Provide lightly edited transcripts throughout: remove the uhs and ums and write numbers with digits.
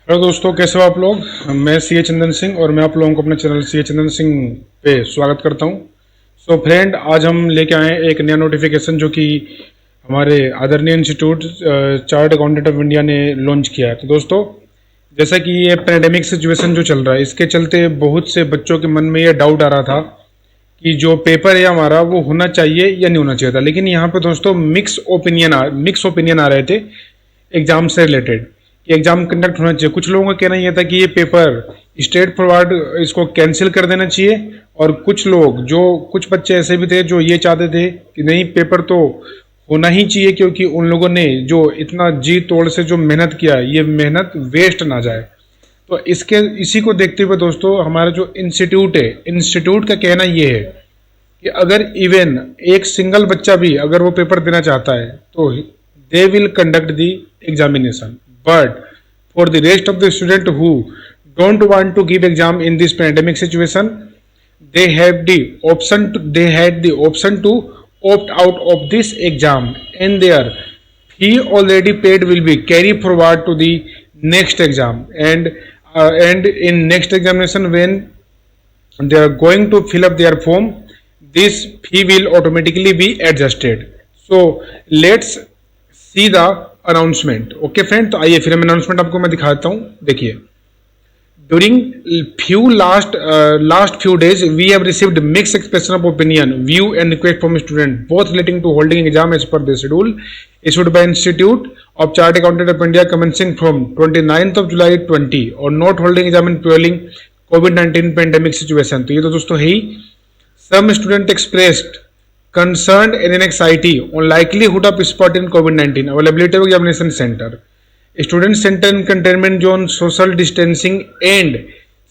Hello दोस्तों, कैसे हो आप लोग। मैं सी चंदन सिंह और मैं आप लोगों को अपने चैनल सी चंदन सिंह पे स्वागत करता हूं। सो फ्रेंड, आज हम लेके आए एक नया नोटिफिकेशन जो कि हमारे आदरणीय institute chart accountant of India ने लॉन्च किया है। तो दोस्तों, जैसा कि ये पैंडेमिक सिचुएशन जो चल रहा है, इसके चलते बहुत से बच्चों के मन में ये डाउट आ रहा था कि जो पेपर है हमारा वो होना चाहिए या नहीं होना चाहिए था। लेकिन यहाँ पे दोस्तों मिक्स ओपिनियन आ रहे थे एग्जाम से रिलेटेड कि एग्जाम कंडक्ट होना चाहिए। कुछ लोगों का कहना यह था कि ये पेपर स्ट्रेट फॉरवर्ड इसको कैंसिल कर देना चाहिए, और कुछ बच्चे ऐसे भी थे जो ये चाहते थे कि नहीं, पेपर तो होना ही चाहिए, क्योंकि उन लोगों ने जो इतना जी तोड़ से जो मेहनत किया है, ये मेहनत वेस्ट ना जाए। तो इसी को देखते हुए दोस्तों, हमारा जो इंस्टीट्यूट का कहना ये है कि अगर इवन एक सिंगल बच्चा भी अगर वो पेपर देना चाहता है तो they will conduct the examination, but for the rest of the student who don't want to give exam in this pandemic situation, they had the option to opt out of this exam, and their fee already paid will be carry forward to the next exam, and in next examination when they are going to fill up their form, this fee will automatically be adjusted. So let's see the announcement. Okay friend, तो आइए फिर हम announcement आपको मैं दिखाता हूं। देखिए, during last few days we have received mix expression of opinion, view and request from student both relating to holding exam as per the schedule issued by Institute of Chartered Accountants of India commencing from 29th of July 20 or not holding exam in prevailing COVID-19 pandemic situation। तो ये तो दोस्तों है ही। Some student expressed concerned and anxiety on likelihood of spot in COVID-19, availability of examination center, student center in containment zone, social distancing and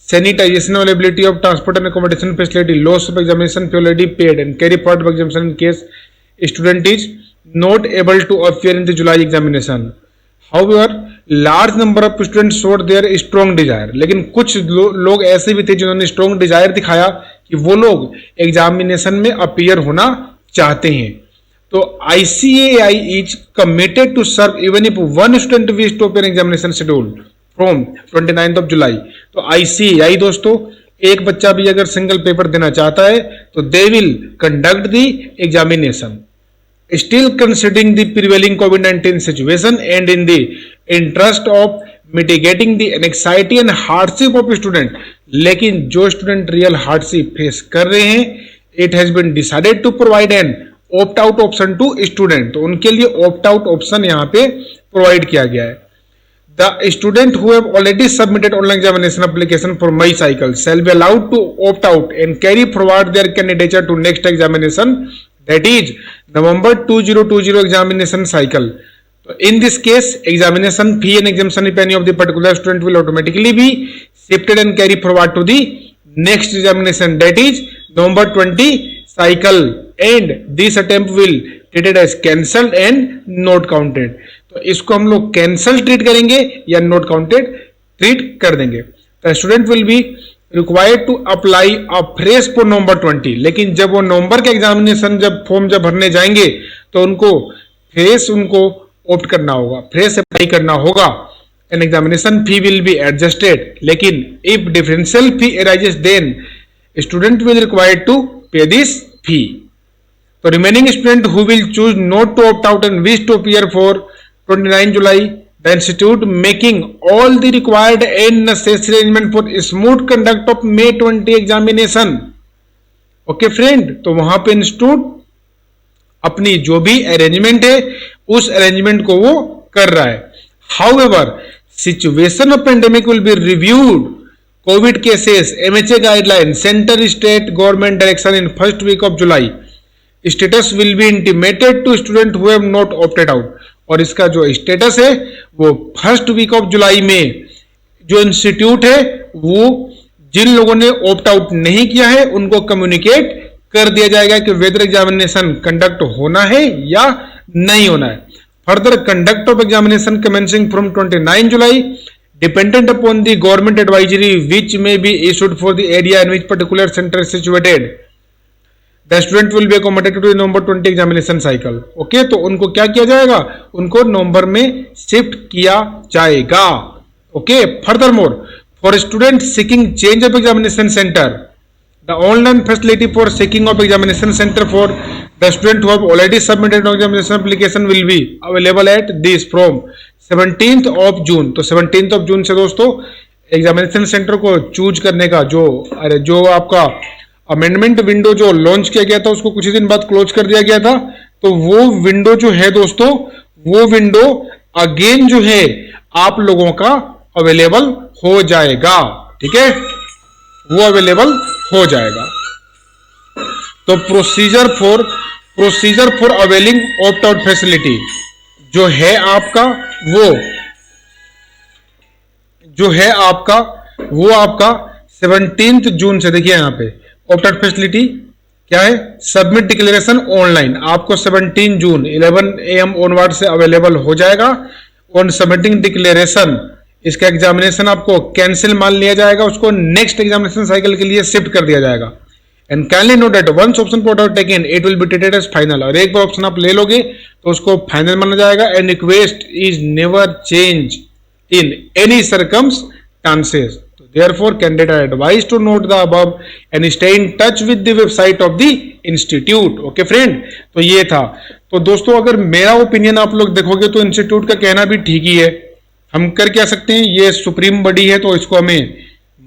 sanitization, availability of transport and accommodation facility, loss of examination fee already paid and carry forward of examination in case student is not able to appear in the July examination. However, large number of students showed their strong desire, लेकिन कुछ लोग ऐसे भी थे जिन्होंने strong Dzire दिखाया कि वो लोग एग्जामिनेशन में अपीयर होना चाहते हैं। तो ICAI is committed to serve even if one student wish to appear examination schedule from 29th of July। तो ICAI दोस्तों, एक बच्चा भी अगर सिंगल पेपर देना चाहता है तो they will conduct the examination still considering the prevailing COVID-19 situation and in the interest of mitigating the anxiety and hardship of student। लेकिन जो स्टूडेंट रियल हार्डशिप फेस कर रहे हैं, it has been decided to provide an opt out option to student। तो उनके लिए opt out option यहाँ पे प्रोवाइड किया गया है। The student who have already submitted online examination application for May cycle shall be allowed to opt out and carry forward their candidature to next examination, that is November 2020 examination cycle। So in this case, examination fee and exemption if any of the particular student will automatically be shifted and carry forward to the next examination, that is November 20 cycle, and this attempt will treated as cancelled and not counted। तो इसको हम लोग cancel treat करेंगे या not counted treat कर देंगे। तो student will be required to apply a fresh for November 20। लेकिन जब वो नवंबर के एग्जामिनेशन फॉर्म भरने जाएंगे तो उनको फ्रेश ऑप्ट करना होगा, फ्रेश अप्लाई करना होगा, and examination fee will be adjusted. लेकिन if differential fee arises then student will required to pay this fee. तो remaining student who will choose not to opt out and wish to appear for 29 July, the institute making all the required and necessary arrangement for smooth conduct of May 20 examination। Okay friend, तो वहां पे institute अपनी जो भी arrangement है उस arrangement को वो कर रहा है। However, situation of pandemic will be reviewed, covid cases, MHA guideline, centre state government direction in first week of July. Status will be intimated to student who have not opted out. और इसका जो status है वो first week of जुलाई में जो institute है वो जिन लोगों ने ऑप्ट आउट नहीं किया है उनको कम्युनिकेट कर दिया जाएगा कि वेदर एग्जामिनेशन कंडक्ट होना है या नहीं होना है। Further conduct of examination commencing from 29 July dependent upon the government advisory which may be issued for the area in which particular centre situated. The student will be accommodated to November 20 examination cycle। Okay, तो उनको क्या किया जाएगा, उनको नवंबर में shift किया जाएगा। Okay, furthermore, for students seeking change of examination center, the online facility for seeking of examination center for the student who have already submitted an examination application will be available at this from 17th of June. तो 17th of June से दोस्तों examination centre को choose करने का जो आपका amendment window जो launch किया गया था उसको कुछ ही दिन बाद क्लोज कर दिया गया था। तो वो विंडो जो है दोस्तों, वो विंडो अगेन जो है आप लोगों का अवेलेबल हो जाएगा। ठीक है, वो अवेलेबल हो जाएगा। तो procedure for availing opt out facility जो है आपका वो आपका 17 जून से, देखिए यहां पे ऑप्ट आउट फैसिलिटी क्या है, सबमिट डिक्लेरेशन ऑनलाइन आपको 17 जून 11 AM ऑनवर्ड से अवेलेबल हो जाएगा। ऑन सबमिटिंग डिक्लेरेशन इसका एग्जामिनेशन आपको कैंसिल मान लिया जाएगा, उसको नेक्स्ट एग्जामिनेशन साइकिल के लिए शिफ्ट कर दिया जाएगा। And kindly note that once option pot out taken it will be treated as final, और एक बार ऑप्शन आप ले लोगे तो उसको फाइनल माना जाएगा। And request is never change in any circumstances. Therefore, candidates are advised to note the above and stay in touch with the website of the institute. Okay, friend? तो ये था। तो दोस्तों अगर मेरा ओपिनियन आप लोग देखोगे तो इंस्टीट्यूट का कहना भी ठीक ही है। हम कर क्या सकते हैं, ये सुप्रीम बॉडी है तो इसको हमें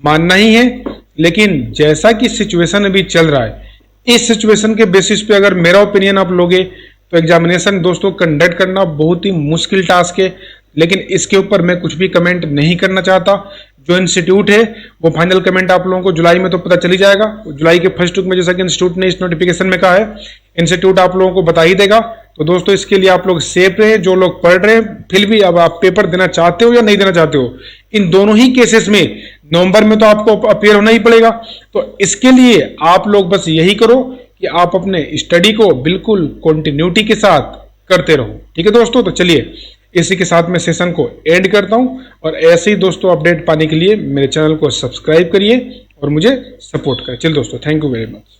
मानना ही है। लेकिन जैसा कि सिचुएशन अभी चल रहा है, इस सिचुएशन के बेसिस पे अगर मेरा ओपिनियन आप लोगे तो एग्जामिनेशन दोस्तों कंडक्ट करना बहुत ही मुश्किल टास्क है। लेकिन इसके ऊपर मैं कुछ भी कमेंट नहीं करना चाहता। जो इंस्टीट्यूट है वो फाइनल कमेंट आप लोगों को जुलाई में तो पता चली जाएगा। जुलाई के फर्स्ट वीक में जैसा कि इंस्टीट्यूट ने इस नोटिफिकेशन में कहा है, इंस्टीट्यूट आप लोगों को बता ही देगा। तो दोस्तों इसके लिए आप लोग सेफ रहे। जो लोग पढ़ रहे हैं फिर भी अब आप पेपर देना चाहते हो या नहीं देना चाहते हो, इन दोनों ही केसेस में नवंबर में तो आपको अपियर होना ही पड़ेगा। तो इसके लिए आप लोग बस यही करो कि आप अपने स्टडी को बिल्कुल कंटिन्यूटी के साथ करते रहो। ठीक है दोस्तों, तो चलिए इसी के साथ मैं सेशन को एंड करता हूं। और ऐसे ही दोस्तों अपडेट पाने के लिए मेरे चैनल को सब्सक्राइब करिए और मुझे सपोर्ट करें। चलिए दोस्तों, थैंक यू वेरी मच।